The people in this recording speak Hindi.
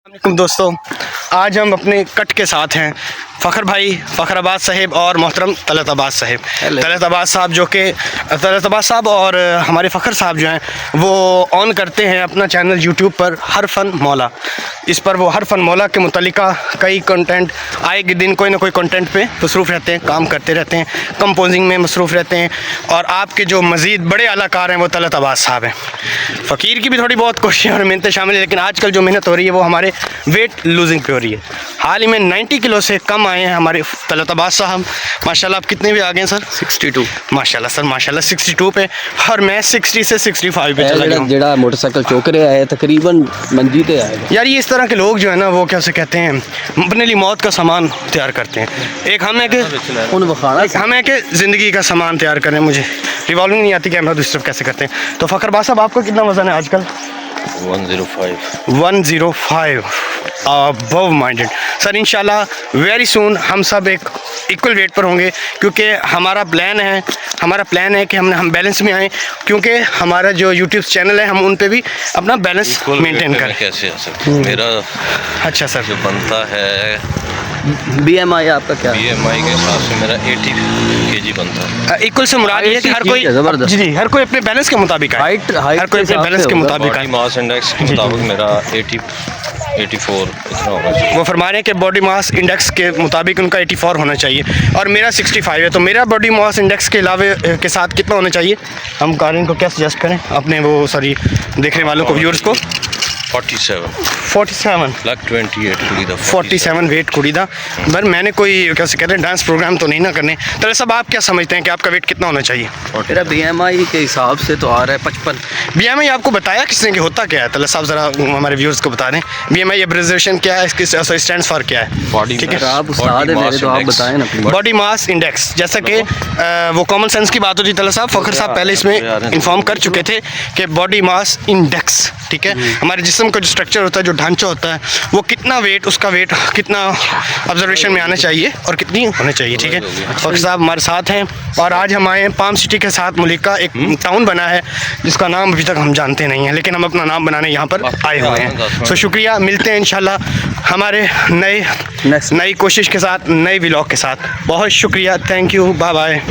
वालेकुम दोस्तों, आज हम अपने कट के साथ हैं फ़खर भाई, फ़खर अब्बास साहिब और मोहतरम तलत अब्बास साहिब। तलत अब्बास साहब जो कि तलत अब्बास साहब और हमारे फ़खर साहब जो हैं वो ऑन करते हैं अपना चैनल यूट्यूब पर हर फ़न मौला। इस पर वो हर फ़न मौला के मुतल्लिका कई कंटेंट आए के दिन कोई ना कोई कंटेंट पे मसरूफ़ रहते हैं, काम करते रहते हैं, कंपोजिंग में मसरूफ़ रहते हैं। और आपके जो मज़ीद बड़े अलाकार हैं वो तलत अब्बास साहब हैं। फ़कीर की भी थोड़ी बहुत कोशिशें और मेहनतें शामिल है, लेकिन आजकल जो मेहनत हो रही है वो हमारे वेट लूजिंग पे हो रही है। हाल ही में 90 किलो से कम आए हैं हमारे तलत अब्बास साहब। माशाल्लाह, आप कितने भी आ गए हैं सर? 62। माशाल्लाह सर, माशाल्लाह 62 पे, और मैं 60 से 65 पे चला गया हूं। जेड़ा मोटरसाइकिल चौक रहा है तकरीबन मंजी पे आएगा। यार ये इस तरह के लोग जो है ना वो कैसे कहते हैं, अपने लिए मौत का सामान तैयार करते हैं। एक हम है कि हम है कि ज़िंदगी का सामान तैयार करें। मुझे रिवॉल्विंग नहीं आती, कैमरा दूसरी तरफ कैसे करते हैं। तो फ़खर अब्बास साहब, आपका कितना वज़न है आजकल? 105 अबव माइंडेड सर। इंशाल्लाह वेरी सून हम सब एक इक्वल वेट पर होंगे, क्योंकि हमारा प्लान है कि हम बैलेंस में आएँ, क्योंकि हमारा जो यूट्यूब चैनल है हम उन पे भी अपना बैलेंस मेंटेन करें। कैसे आ सकते हैं? मेरा अच्छा सर, जो बनता है BMI आपका क्या है? BMI के हिसाब से मेरा 80 kg बनता है। इक्वल से मुराद ये है कि हर कोई ज़बरदस्त। जी हर कोई अपने बैलेंस के मुताबिक आए, हर कोई अपने बैलेंस के मुताबिक आए। बॉडी मास इंडेक्स के मुताबिक मेरा 84 इतना होगा। वो फरमा रहे हैं कि बॉडी मास इंडेक्स के मुताबिक उनका 84 होना चाहिए और मेरा 65 है। तो मेरा बॉडी मास इंडेक्स के अलावे के साथ कितना होना चाहिए? हम कारिन को क्या सजेस्ट करें, अपने वो सॉरी देखने वालों को, व्यूअर्स को? 47 लाख 28 कुड़ी दा 47 वेट कुड़ी दा। पर मैंने कोई कैसे कहते हैं डांस प्रोग्राम तो नहीं ना करने। तो सब आप क्या समझते हैं कि आपका वेट कितना होना चाहिए? मेरा BMI के हिसाब से तो आ रहा है 55। BMI आपको बताया किसने कि होता क्या है? तलत साहब ज़रा हमारे व्यूअर्स को बता दें, BMI एब्रिविएशन क्या है, इसकी स्टैंड फॉर क्या है? बॉडी ठीक है, आप उस्ताद हैं मेरे, तो आप बताएं ना प्लीज। बॉडी मास इंडेक्स, जैसा कि वो कॉमन सेंस की बात होती है। तलत साहब, फ़खर साहब पहले इसमें इन्फॉर्म कर चुके थे कि बॉडी मास इंडेक्स, ठीक है, हमारे जिस्म का जो स्ट्रक्चर होता है, जो ढांचा होता है, वो कितना वेट, उसका वेट कितना ऑब्जर्वेशन में आना चाहिए और कितनी होना चाहिए। ठीक है, फ़खर साहब हमारे साथ हैं और आज हम आए हैं पाम सिटी के साथ मुलिका, एक टाउन बना है जिसका नाम अभी तक हम जानते नहीं हैं, लेकिन हम अपना नाम बनाने यहाँ पर आए हुए हैं। सो शुक्रिया, मिलते हैं इंशाल्लाह हमारे नई कोशिश के साथ, नए व्लॉग के साथ। बहुत शुक्रिया, थैंक यू, बाय बाय।